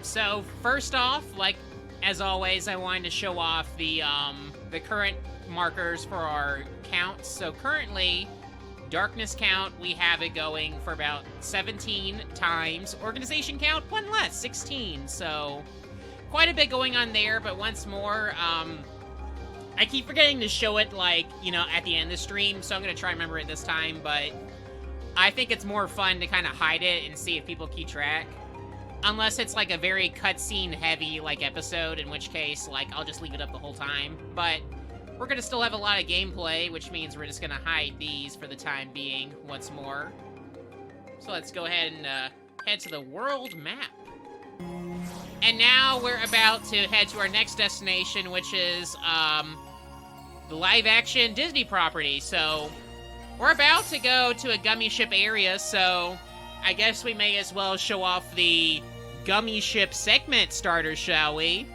So first off, like as always, I wanted to show off the current markers for our counts. So currently, darkness count, we have it going for about 17 times. Organization count, one less, 16. So quite a bit going on there, but once more, I keep forgetting to show it, like, you know, at the end of the stream, so I'm going to try and remember it this time, but I think it's more fun to kind of hide it and see if people keep track. Unless it's, like, a very cutscene-heavy, like, episode, in which case, like, I'll just leave it up the whole time. But we're going to still have a lot of gameplay, which means we're just going to hide these for the time being, once more. So let's go ahead and head to the world map. And now we're about to head to our next destination, which is the live-action Disney property. So we're about to go to a gummy ship area, so I guess we may as well show off the gummy ship segment starter, shall we?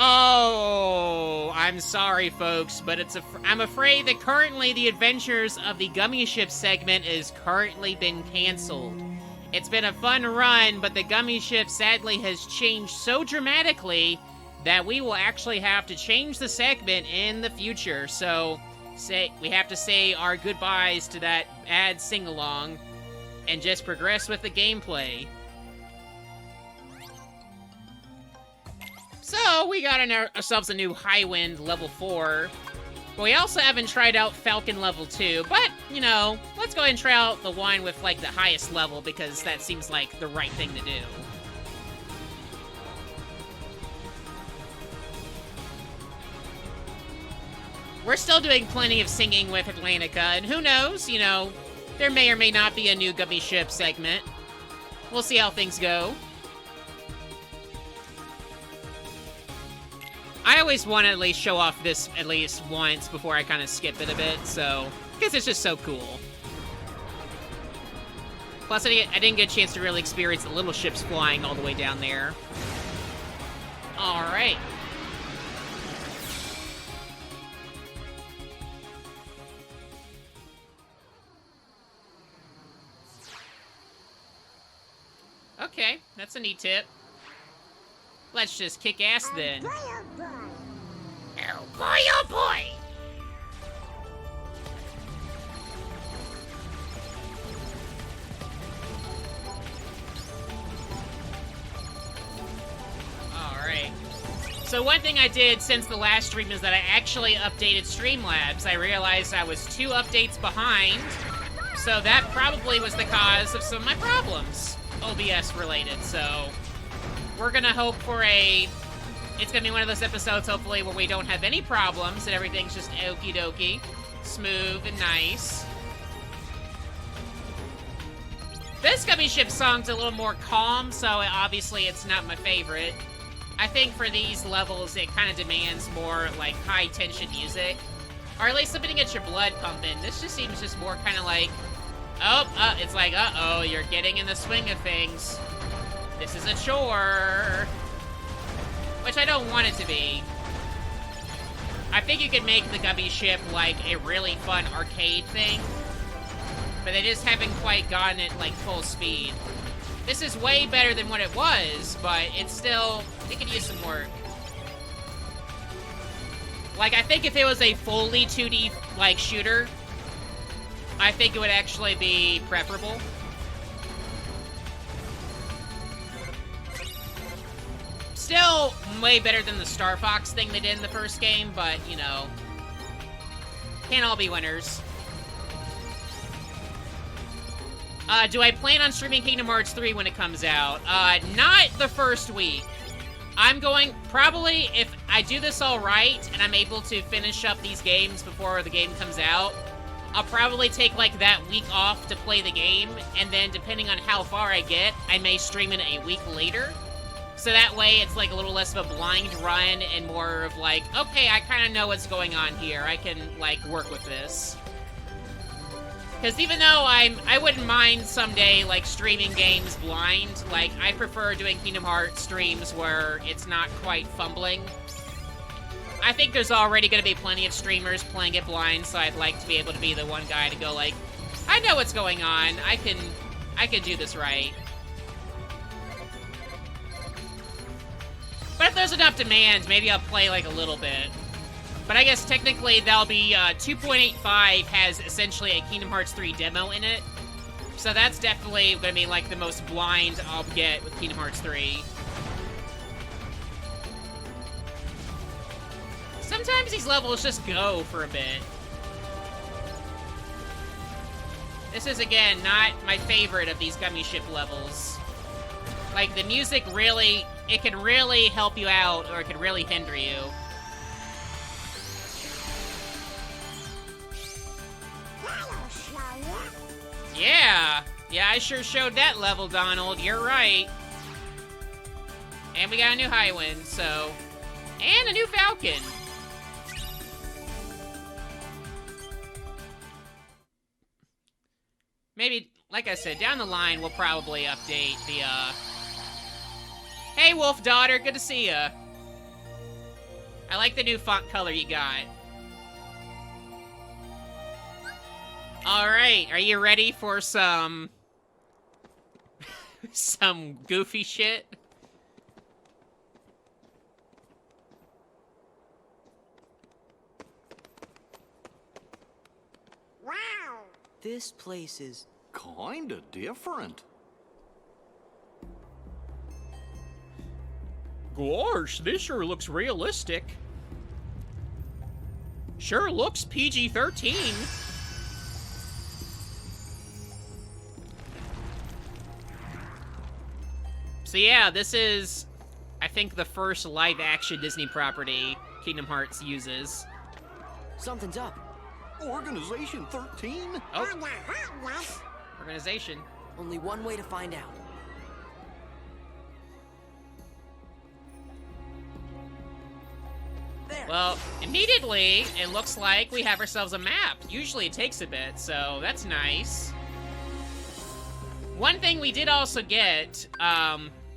Oh, I'm sorry, folks, but I'm afraid that currently the Adventures of the Gummy Ship segment is currently been canceled. It's been a fun run, but the Gummy Ship sadly has changed so dramatically that we will actually have to change the segment in the future. So we have to say our goodbyes to that ad sing-along and just progress with the gameplay. So, we got ourselves a new Highwind level 4. But we also haven't tried out Falcon level 2. But, you know, let's go ahead and try out the one with, like, the highest level, because that seems like the right thing to do. We're still doing plenty of singing with Atlantica, and who knows, you know, there may or may not be a new Gummy Ship segment. We'll see how things go. I always want to at least show off this at least once before I kind of skip it a bit, so, because it's just so cool. Plus, I didn't get a chance to really experience the little ships flying all the way down there. Alright. Okay, that's a neat tip. Let's just kick ass then. Oh boy, Oh boy, oh boy! Alright. So one thing I did since the last stream is that I actually updated Streamlabs. I realized I was 2 updates behind, so that probably was the cause of some of my problems, OBS related, so we're gonna hope for it's gonna be one of those episodes, hopefully, where we don't have any problems and everything's just okie dokie, smooth and nice. This Gummy Ship song's a little more calm, so obviously it's not my favorite. I think for these levels, it kind of demands more, like, high-tension music. Or at least something to get your blood pumping. This just seems just more kind of like, it's like, uh-oh, you're getting in the swing of things. This is a chore. Which I don't want it to be. I think you could make the Gummy Ship, like, a really fun arcade thing. But they just haven't quite gotten it, like, full speed. This is way better than what it was, but it's still, it could use some work. Like, I think if it was a fully 2D, like, shooter, I think it would actually be preferable. Still way better than the Star Fox thing they did in the first game, but, you know, can't all be winners. Do I plan on streaming Kingdom Hearts 3 when it comes out? Not the first week. I'm going, probably, if I do this all right, and I'm able to finish up these games before the game comes out, I'll probably take, like, that week off to play the game, and then, depending on how far I get, I may stream it a week later. So that way, it's, like, a little less of a blind run, and more of, like, okay, I kind of know what's going on here. I can, like, work with this. Because even though I wouldn't mind someday, like, streaming games blind, like, I prefer doing Kingdom Hearts streams where it's not quite fumbling. I think there's already going to be plenty of streamers playing it blind, so I'd like to be able to be the one guy to go like, I know what's going on. I can do this right. But if there's enough demand, maybe I'll play like a little bit. But I guess technically that'll be 2.85 has essentially a Kingdom Hearts 3 demo in it. So that's definitely gonna be like the most blind I'll get with Kingdom Hearts 3. Sometimes these levels just go for a bit. This is, again, not my favorite of these gummy ship levels. Like, the music really, it can really help you out, or it can really hinder you. Yeah! Yeah, I sure showed that level, Donald. You're right. And we got a new Highwind, so... And a new Falcon. Maybe, like I said, down the line, we'll probably update the, Hey, Wolf Daughter, good to see ya. I like the new font color you got. Alright, are you ready for some... some goofy shit? Wow! This place is... kinda different. Gosh, this sure looks realistic. Sure looks PG-13. So yeah, this is, I think, the first live-action Disney property Kingdom Hearts uses. Something's up. Organization 13? Oh. Organization. Only one way to find out. There. Well, immediately, it looks like we have ourselves a map. Usually it takes a bit, so that's nice. One thing we did also get,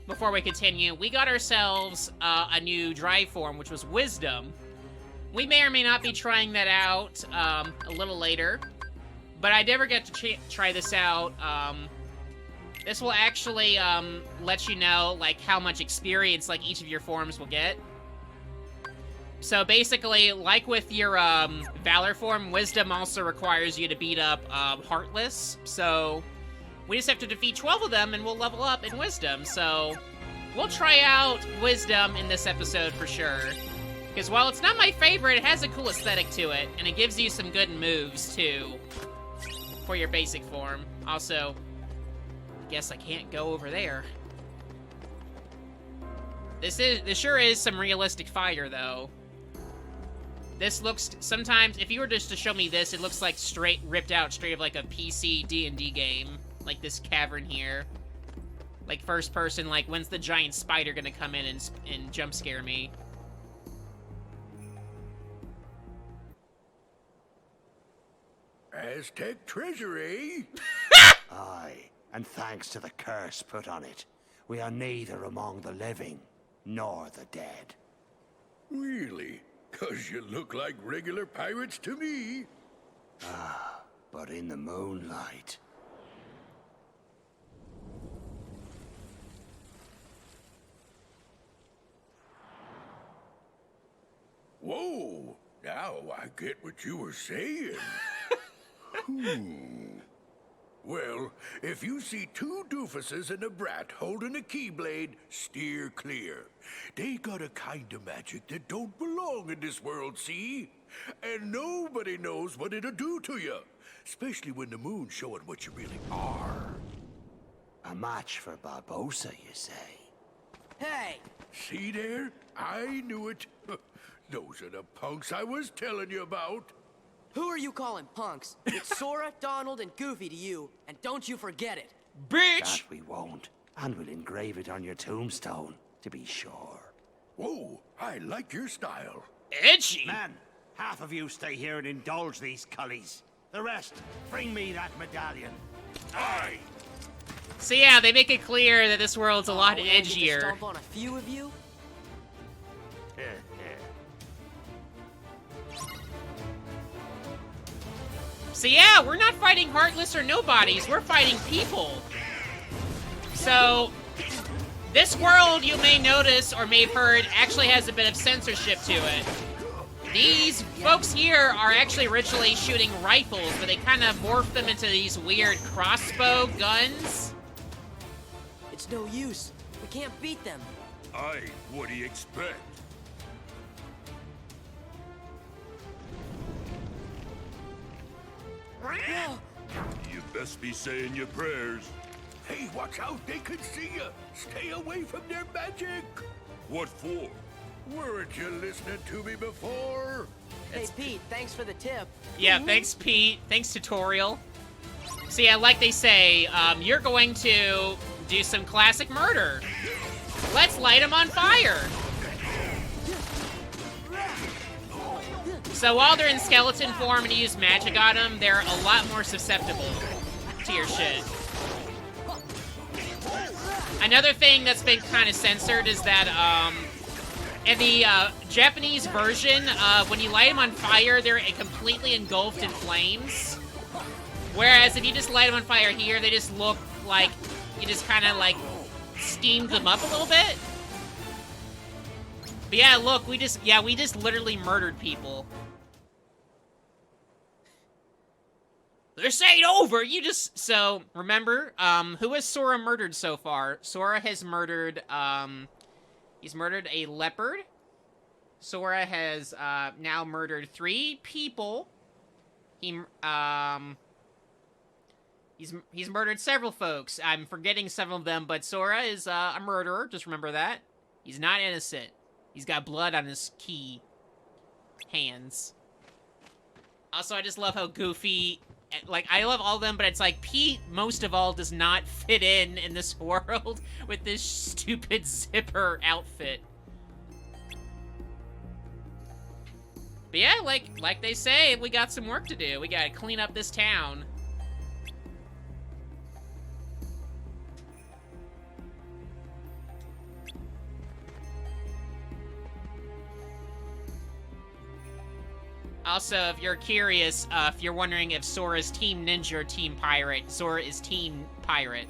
before we continue, we got ourselves a new drive form, which was Wisdom. We may or may not be trying that out a little later, but I never get to try this out. This will actually let you know like how much experience like each of your forms will get. So basically, like with your Valor form, Wisdom also requires you to beat up Heartless. So we just have to defeat 12 of them and we'll level up in Wisdom. So we'll try out Wisdom in this episode for sure. Because while it's not my favorite, it has a cool aesthetic to it, and it gives you some good moves, too, for your basic form. Also, I guess I can't go over there. This sure is some realistic fire, though. This looks, sometimes, if you were just to show me this, it looks like ripped out straight of like a PC D&D game. Like this cavern here. Like first person, like when's the giant spider gonna come in and jump scare me? Aztec treasury? Aye, and thanks to the curse put on it, we are neither among the living nor the dead. Really? 'Cause you look like regular pirates to me. But in the moonlight... Whoa! Now I get what you were saying. Well, if you see two doofuses and a brat holding a keyblade, steer clear. They got a kind of magic that don't belong in this world, see? And nobody knows what it'll do to you. Especially when the moon's showing what you really are. A match for Barbossa, you say? Hey! See there? I knew it. Those are the punks I was telling you about. Who are you calling punks? It's Sora, Donald, and Goofy to you, and don't you forget it. Bitch! That we won't. And we'll engrave it on your tombstone, to be sure. Whoa, I like your style. Edgy! Men, half of you stay here and indulge these cullies. The rest, bring me that medallion. Aye. So yeah, they make it clear that this world's a lot We only get to edgier. stomp on a few of you? So yeah, we're not fighting Heartless or Nobodies, we're fighting people. So, this world, you may notice or may have heard, actually has a bit of censorship to it. These folks here are actually originally shooting rifles, but they kind of morphed them into these weird crossbow guns. It's no use. We can't beat them. Aye, what do you expect? Whoa. You best be saying your prayers. Hey, watch out, they could see you. Stay away from their magic. What for? Weren't you listening to me before? Hey, Pete, thanks for the tip. Yeah, thanks, Pete. Thanks, tutorial. So yeah, like they say, you're going to do some classic murder. Let's light them on fire. So while they're in skeleton form and you use magic on them, they're a lot more susceptible to your shit. Another thing that's been kind of censored is that, in the Japanese version, when you light them on fire, they're completely engulfed in flames. Whereas if you just light them on fire here, they just look like you just kind of like steamed them up a little bit. But yeah, look, we just literally murdered people. This ain't over, so, remember, who has Sora murdered so far? Sora has murdered, he's murdered a leopard. Sora has, now murdered 3 people. He's murdered several folks. I'm forgetting several of them, but Sora is, a murderer, just remember that. He's not innocent. He's got blood on his key hands. Also, I just love how Goofy... Like, I love all of them, but it's like, Pete, most of all, does not fit in this world with this stupid zipper outfit. But yeah, like they say, we got some work to do. We gotta clean up this town. Also, if you're curious, if you're wondering if Sora's Team Ninja or Team Pirate, Sora is Team Pirate.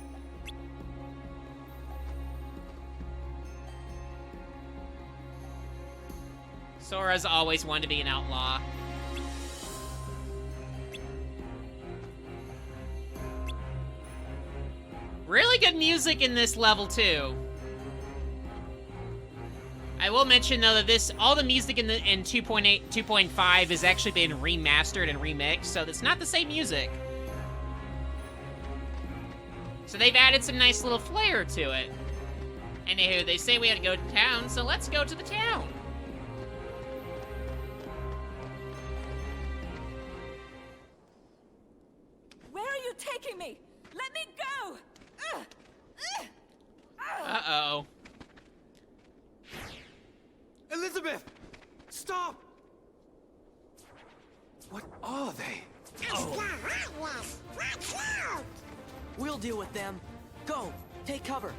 Sora's always wanted to be an outlaw. Really good music in this level, too. I will mention, though, that all the music in 2.8, 2.5 has actually been remastered and remixed, so it's not the same music. So they've added some nice little flair to it. Anywho, they say we had to go to town, so let's go to the town. Where are you taking me? Let me go! Uh-oh. Elizabeth! Stop! What are they? We'll deal with them. Go, take cover.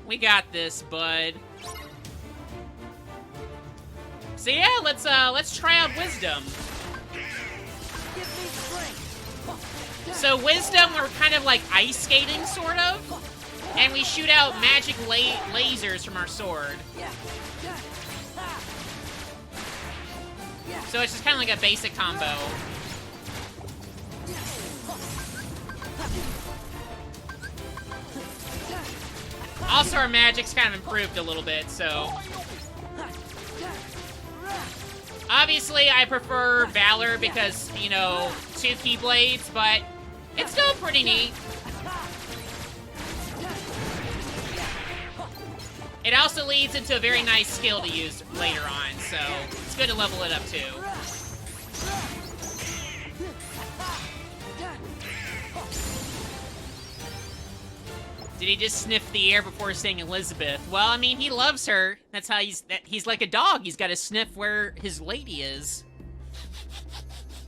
We got this, bud. So yeah, let's try out Wisdom. Give me strength. So Wisdom, we're kind of like ice skating, sort of. And we shoot out magic lasers from our sword. So it's just kind of like a basic combo. Also, our magic's kind of improved a little bit, so... Obviously, I prefer Valor because, you know, 2 Keyblades, but it's still pretty neat. It also leads into a very nice skill to use later on, so it's good to level it up too. Did he just sniff the air before saying Elizabeth? Well, I mean, he loves her. That's how he's like a dog. He's got to sniff where his lady is.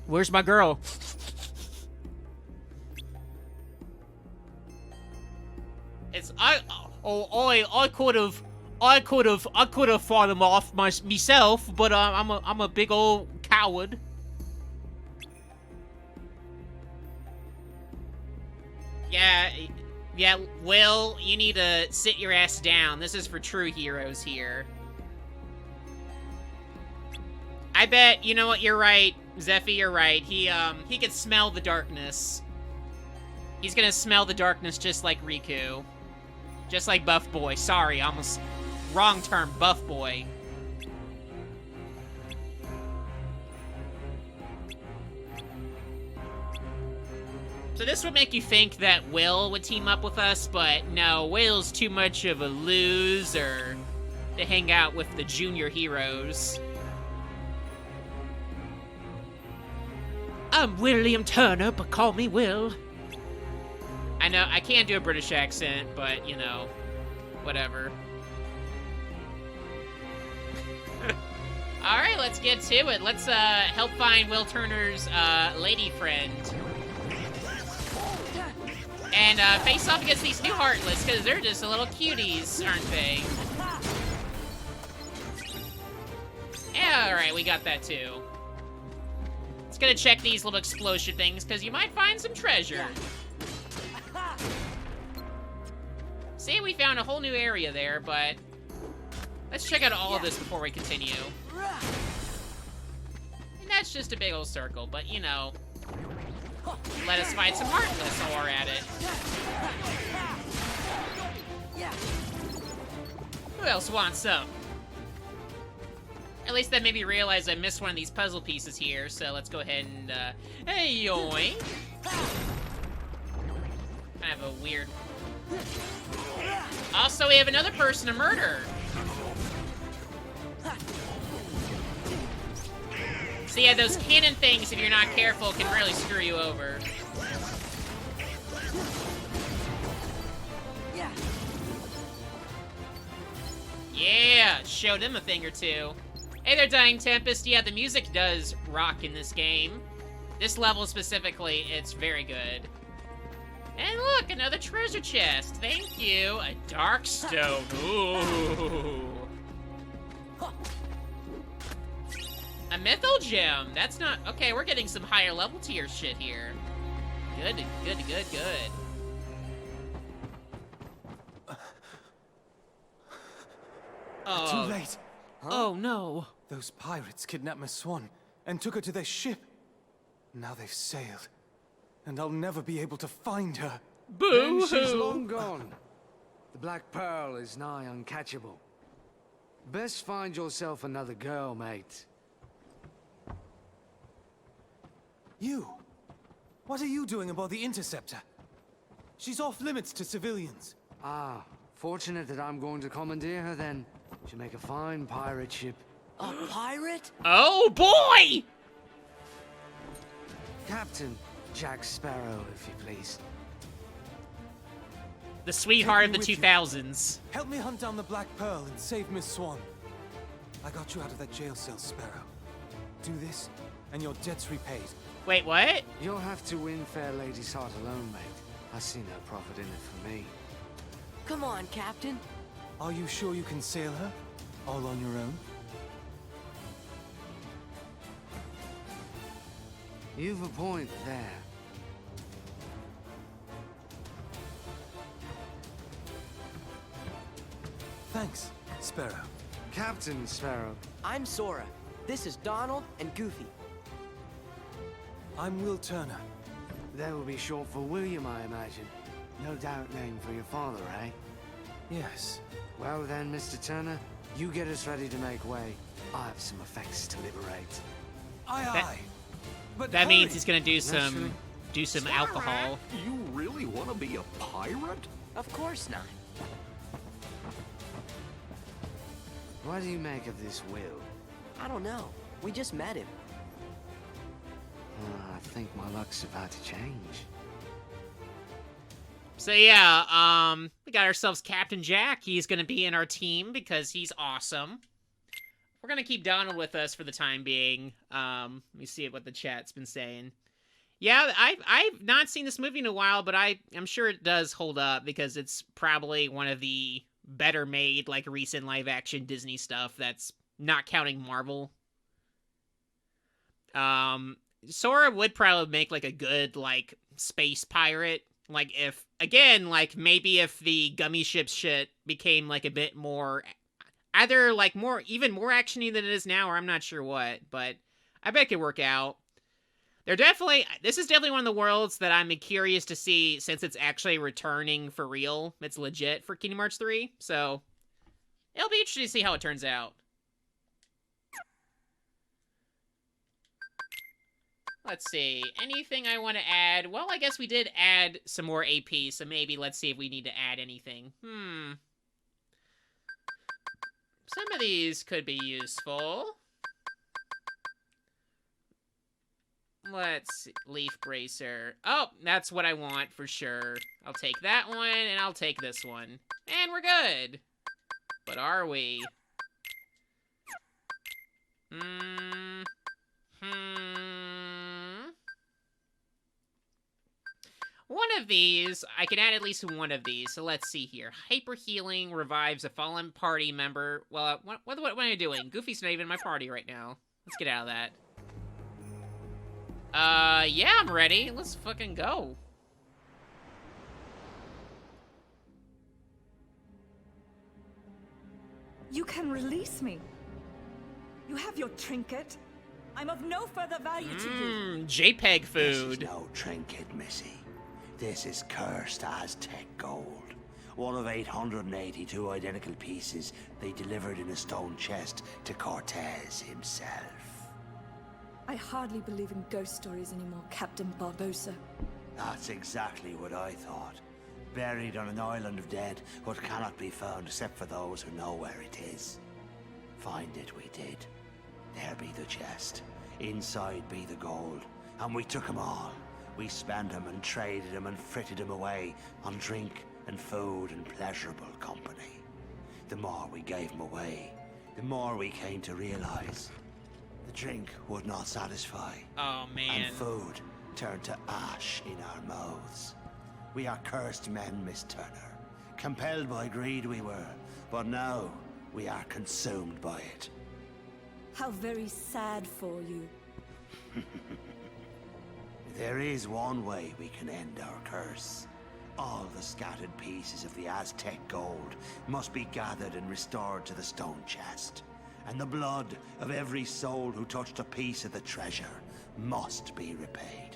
Where's my girl? I could have fought him off myself, but I'm a big old coward. Yeah, yeah, Will, you need to sit your ass down. This is for true heroes here. I bet, you know what, you're right. Zephy, you're right. He can smell the darkness. He's gonna smell the darkness just like Riku. Just like Buff Boy. Sorry, almost wrong term, Buff Boy. So this would make you think that Will would team up with us, but no, Will's too much of a loser to hang out with the junior heroes. I'm William Turner, but call me Will. I know, I can't do a British accent, but, you know, whatever. Alright, let's get to it. Let's help find Will Turner's lady friend. And face off against these new Heartless, because they're just a little cuties, aren't they? Yeah, alright, we got that too. Let's gonna check these little explosion things, because you might find some treasure. See, we found a whole new area there, but let's check out all of this before we continue. And that's just a big old circle, but you know, let us find some Heartless while we're at it. Who else wants some? At least that made me realize I missed one of these puzzle pieces here, so let's go ahead and, hey, yoink. Kind of a weird... Also, we have another person to murder. So yeah, those cannon things, if you're not careful, can really screw you over. Yeah, showed him a thing or two. Hey there, Dying Tempest. Yeah, the music does rock in this game. This level specifically, it's very good. And look, another treasure chest. Thank you. A dark stone. Ooh. A mythal gem. That's not... Okay, we're getting some higher level tier shit here. Good, good, good, good. Oh. Too late. Huh? Oh, no. Those pirates kidnapped Miss Swan and took her to their ship. Now they've sailed, and I'll never be able to find her. Then she's Boo-hoo. long gone. The Black Pearl is nigh uncatchable. Best find yourself another girl, mate. You? What are you doing aboard the Interceptor? She's off limits to civilians. Ah, fortunate that I'm going to commandeer her then. She'll make a fine pirate ship. A pirate? Oh, boy! Captain Jack Sparrow, if you please. The sweetheart of the Take me with 2000s. Help me hunt down the Black Pearl and save Miss Swan. I got you out of that jail cell, Sparrow. Do this, and your debt's repaid. Wait, what? You'll have to win fair lady's heart alone, mate. I see no profit in it for me. Come on, Captain. Are you sure you can sail her? All on your own? You've a point there. Thanks, Sparrow. Captain Sparrow. I'm Sora. This is Donald and Goofy. I'm Will Turner. That will be short for William, I imagine. No doubt name for your father, eh? Yes. Well then, Mr. Turner, you get us ready to make way. I have some effects to liberate. Aye. But That hurry. means he's gonna do Naturally. some alcohol. You really want to be a pirate? Of course not. What do you make of this will? I don't know. We just met him. I think my luck's about to change. So yeah, we got ourselves Captain Jack. He's gonna be in our team because he's awesome. We're gonna keep Donald with us for the time being. Let me see what the chat's been saying. Yeah, I've not seen this movie in a while, but I'm sure it does hold up because it's probably one of the better made, like, recent live action Disney stuff that's not counting Marvel. Sora would probably make, like, a good, like, space pirate. Like, if, again, like, maybe if the gummy ship shit became, like, a bit more, either, like, even more actiony than it is now, or I'm not sure what, but I bet it could work out. This is definitely one of the worlds that I'm curious to see, since it's actually returning for real. It's legit for Kingdom Hearts 3, so it'll be interesting to see how it turns out. Let's see, anything I want to add? Well, I guess we did add some more AP, so maybe let's see if we need to add anything. Some of these could be useful. Let's see, Leaf Bracer. Oh, that's what I want for sure. I'll take that one, and I'll take this one. And we're good. But are we? One of these, I can add at least one of these, so let's see here. Hyper Healing revives a fallen party member. Well, what am I doing? Goofy's not even in my party right now. Let's get out of that. Yeah, I'm ready. Let's fucking go. You can release me. You have your trinket. I'm of no further value to you. JPEG This food. is no trinket, Missy. This is cursed Aztec gold. One of 882 identical pieces they delivered in a stone chest to Cortez himself. I hardly believe in ghost stories anymore, Captain Barbosa. That's exactly what I thought. Buried on an island of dead, but cannot be found except for those who know where it is. Find it we did. There be the chest. Inside be the gold. And we took 'em all. We spent 'em and traded 'em and fritted 'em away on drink and food and pleasurable company. The more we gave 'em away, the more we came to realize the drink would not satisfy. Oh, man. And food turned to ash in our mouths. We are cursed men, Miss Turner. Compelled by greed we were, but now we are consumed by it. How very sad for you. There is one way we can end our curse. All the scattered pieces of the Aztec gold must be gathered and restored to the stone chest. And the blood of every soul who touched a piece of the treasure must be repaid.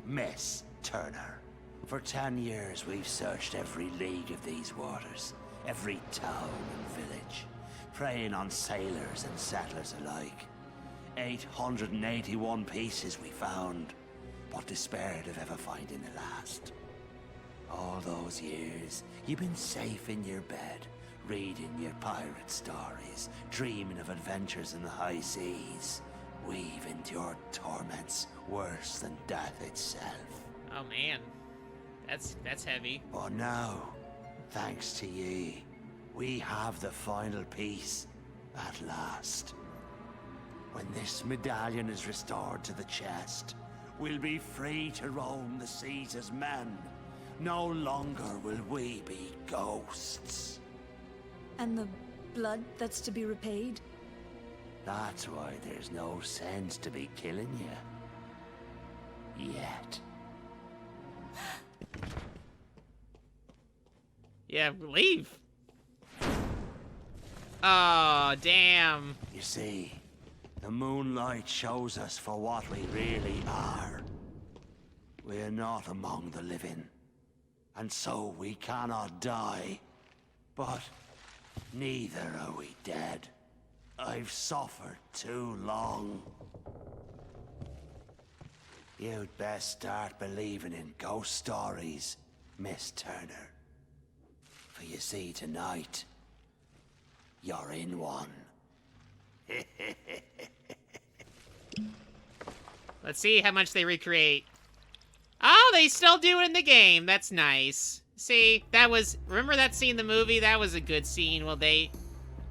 Miss Turner, for 10 years we've searched every league of these waters, every town and village, preying on sailors and settlers alike. 881 pieces we found, but despaired of ever finding the last. All those years, you've been safe in your bed, reading your pirate stories, dreaming of adventures in the high seas. We've endured torments worse than death itself. Oh, man. That's heavy. But now, thanks to ye, we have the final piece at last. When this medallion is restored to the chest, we'll be free to roam the seas as men. No longer will we be ghosts. And the blood that's to be repaid? That's why there's no sense to be killing you. Yet. Yeah, leave. Oh, damn. You see, the moonlight shows us for what we really are. We're not among the living, and so we cannot die. But neither are we dead. I've suffered too long. You'd best start believing in ghost stories, Miss Turner. For you see, tonight, you're in one. Let's see how much they recreate. Oh, they still do it in the game. That's nice. See, remember that scene in the movie? That was a good scene. Well,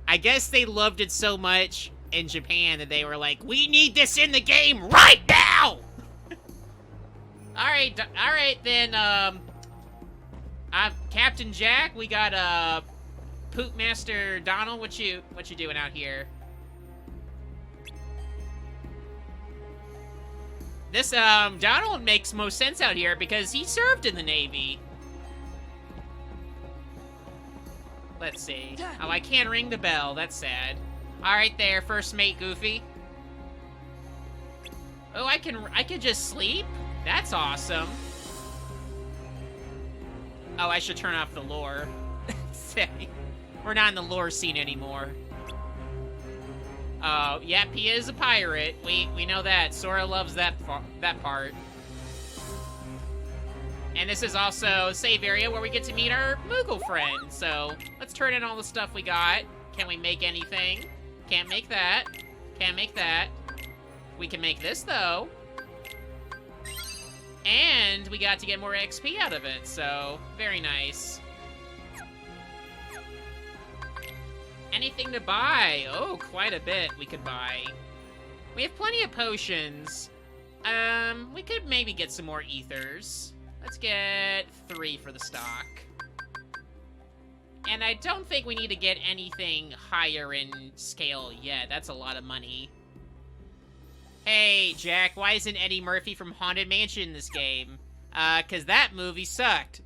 I guess they loved it so much in Japan that they were like, we need this in the game right now! Alright then, Captain Jack, we got, Poop Master Donald, what you doing out here? This, Donald makes most sense out here because he served in the Navy. Let's see. Oh, I can't ring the bell. That's sad. All right there, first mate Goofy. Oh, I can just sleep? That's awesome. Oh, I should turn off the lore. We're not in the lore scene anymore. Oh, yep, he is a pirate. We know that. Sora loves that part. And this is also a save area where we get to meet our Moogle friend. So let's turn in all the stuff we got. Can we make anything? Can't make that. Can't make that. We can make this, though. And we got to get more XP out of it, so very nice. Anything to buy? Oh, quite a bit we could buy. We have plenty of potions. We could maybe get some more ethers. Let's get 3 for the stock. And I don't think we need to get anything higher in scale yet. That's a lot of money. Hey, Jack, why isn't Eddie Murphy from Haunted Mansion in this game? 'Cause that movie sucked.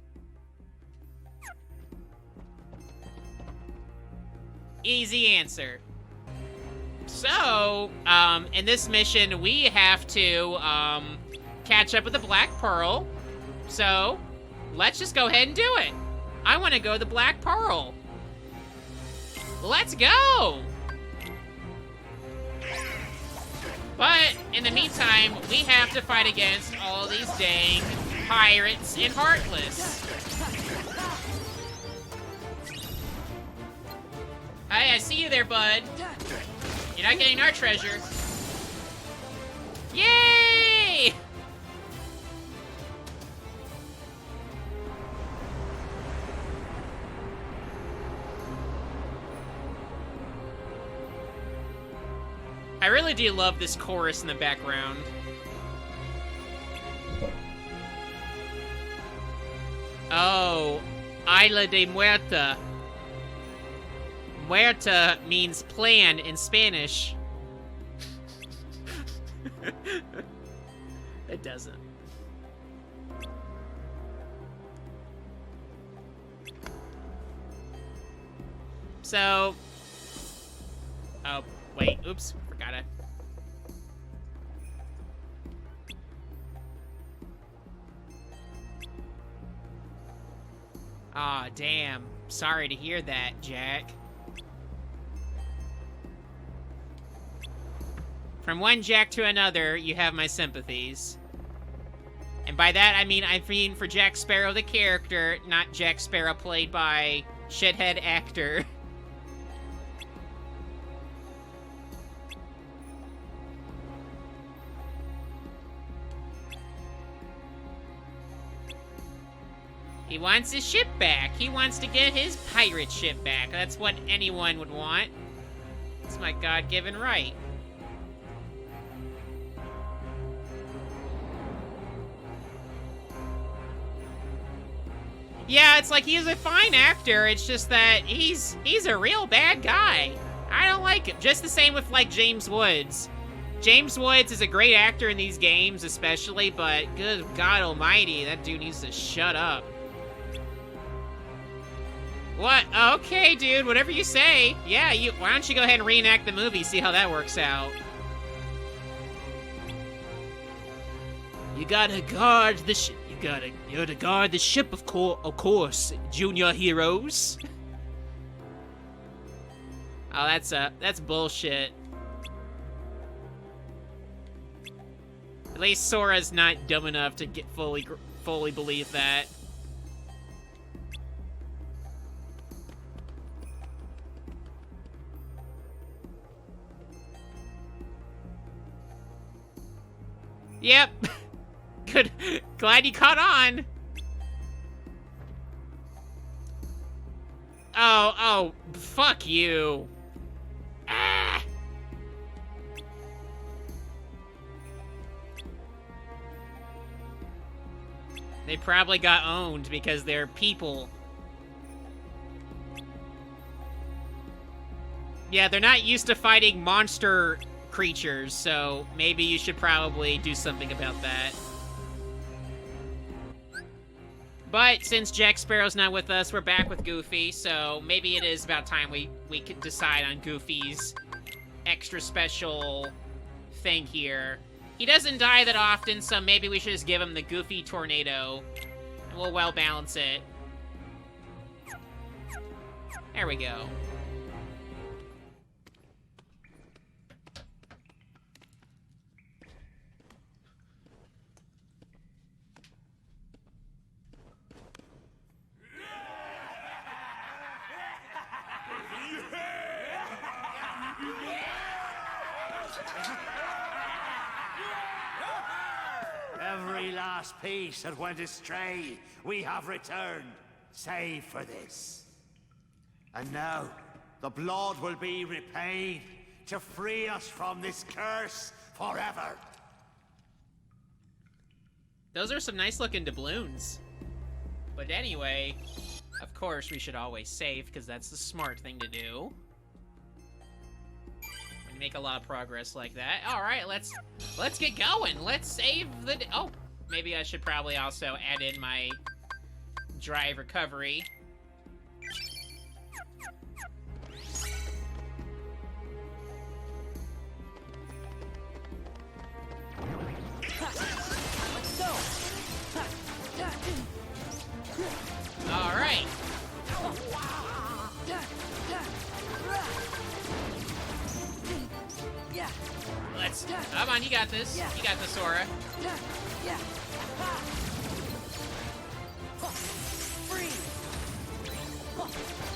Easy answer. So, in this mission, we have to, catch up with the Black Pearl. So, let's just go ahead and do it. I want to go to the Black Pearl. Let's go! But, in the meantime, we have to fight against all these dang pirates and Heartless. Hey, I see you there, bud. You're not getting our treasure. Yay! I really do love this chorus in the background. Oh, Isla de Muerta. Muerta means plan in Spanish. It doesn't. So... Oh, wait, oops, forgot it. Aw, damn. Sorry to hear that, Jack. From one Jack to another, you have my sympathies. And by that, I mean for Jack Sparrow the character, not Jack Sparrow played by shithead actor. He wants his ship back. He wants to get his pirate ship back. That's what anyone would want. It's my God-given right. Yeah, it's like he's a fine actor. It's just that he's a real bad guy. I don't like him. Just the same with, like, James Woods. James Woods is a great actor in these games, especially, but good God almighty, that dude needs to shut up. What? Okay, dude, whatever you say. Yeah, why don't you go ahead and reenact the movie, see how that works out. You gotta guard the ship. You gotta guard the ship, of course, junior heroes. Oh, that's bullshit. At least Sora's not dumb enough to get fully believe that. Yep. Good. Glad you caught on. Oh, fuck you. Ah. They probably got owned because they're people. Yeah, they're not used to fighting monster creatures, so maybe you should probably do something about that. But since Jack Sparrow's not with us, we're back with Goofy, so maybe it is about time we could decide on Goofy's extra special thing here. He doesn't die that often, so maybe we should just give him the Goofy Tornado, and we'll well balance it. There we go. Every last piece that went astray, we have returned, save for this. And now, the blood will be repaid to free us from this curse forever. Those are some nice looking doubloons. But anyway, of course we should always save, because that's the smart thing to do. We make a lot of progress like that. Alright, let's get going. Let's save the... Oh, maybe I should probably also add in my drive recovery. Let's go. Alright. Yeah. Let's... Come on, you got this. You got this, Sora. Yeah. Free.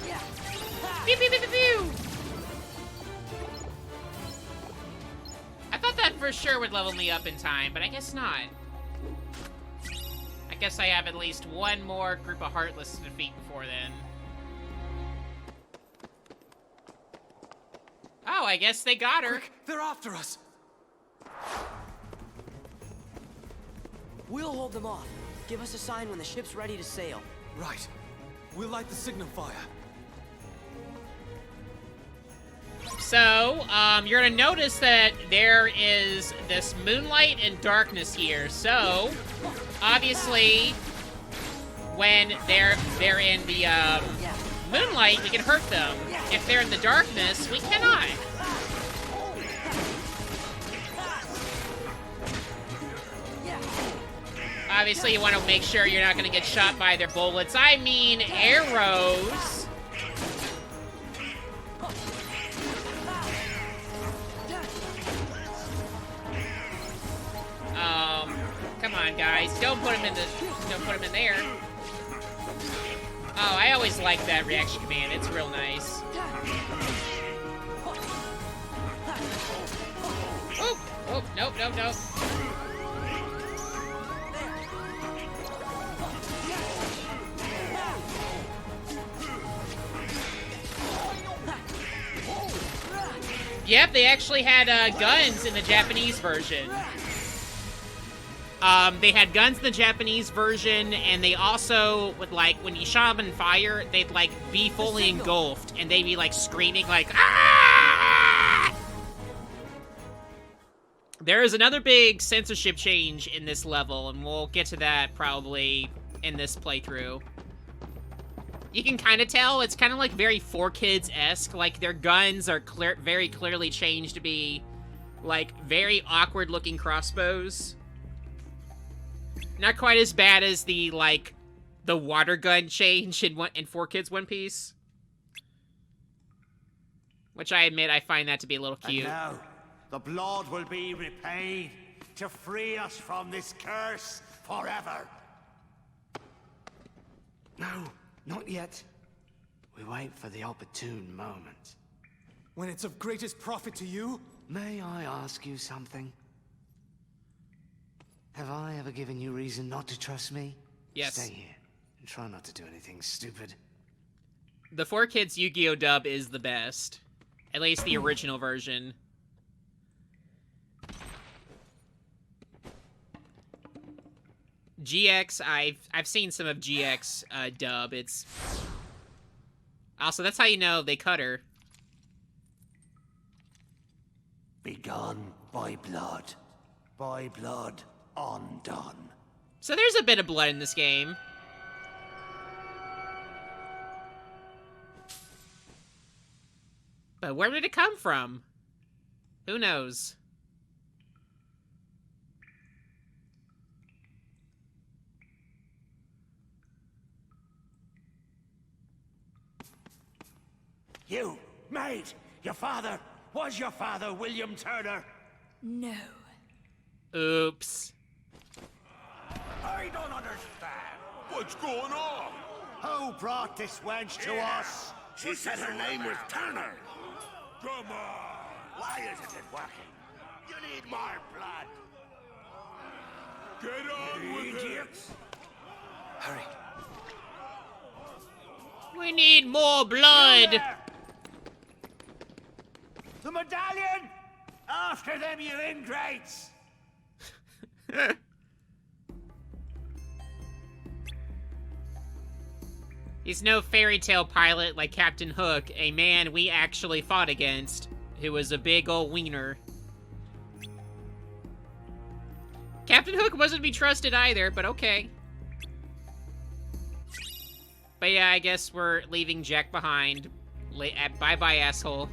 Yeah. Pew, pew, pew, pew, pew. I thought that for sure would level me up in time, but I guess not. I guess I have at least one more group of Heartless to defeat before then. Oh, I guess they got her. Quick, they're after us. We'll hold them off. Give us a sign when the ship's ready to sail. Right. We'll light the signal fire. So, you're gonna notice that there is this moonlight and darkness here. So, obviously, when they're in the moonlight, we can hurt them. If they're in the darkness, we cannot. Obviously, you want to make sure you're not going to get shot by their bullets. I mean, arrows. Come on, guys. Don't put him in there. Oh, I always like that reaction command. It's real nice. Oh, nope. Yep, they actually had guns in the Japanese version. They had guns in the Japanese version, and they also would, like, when you shot them in fire, they'd, like, be fully engulfed, and they'd be, like, screaming, like, ah! There is another big censorship change in this level, and we'll get to that probably in this playthrough. You can kind of tell it's kind of like very 4Kids-esque. Like, their guns are very clearly changed to be, like, very awkward-looking crossbows. Not quite as bad as the, like, the water gun change in 4Kids One Piece. Which I admit, I find that to be a little cute. And now, the blood will be repaid to free us from this curse forever. No, not yet. We wait for the opportune moment. When it's of greatest profit to you? May I ask you something? Have I ever given you reason not to trust me? Yes. Stay here and try not to do anything stupid. The 4Kids Yu-Gi-Oh! Dub is the best. At least the original version. GX, I've seen some of GX dub. It's also, that's how you know they cut her. Begun by blood. By blood undone. So there's a bit of blood in this game. But where did it come from? Who knows? You, maid, your father, was your father William Turner? No. Oops. I don't understand. What's going on? Who brought this wench to us? She said her name was Turner. Come on. Why isn't it working? You need more blood. Get on with idiots. Hurry. We need more blood. The medallion! After them, you ingrates! He's no fairy tale pilot like Captain Hook, a man we actually fought against, who was a big ol' wiener. Captain Hook wasn't to be trusted either, but okay. But yeah, I guess we're leaving Jack behind. Bye-bye, asshole.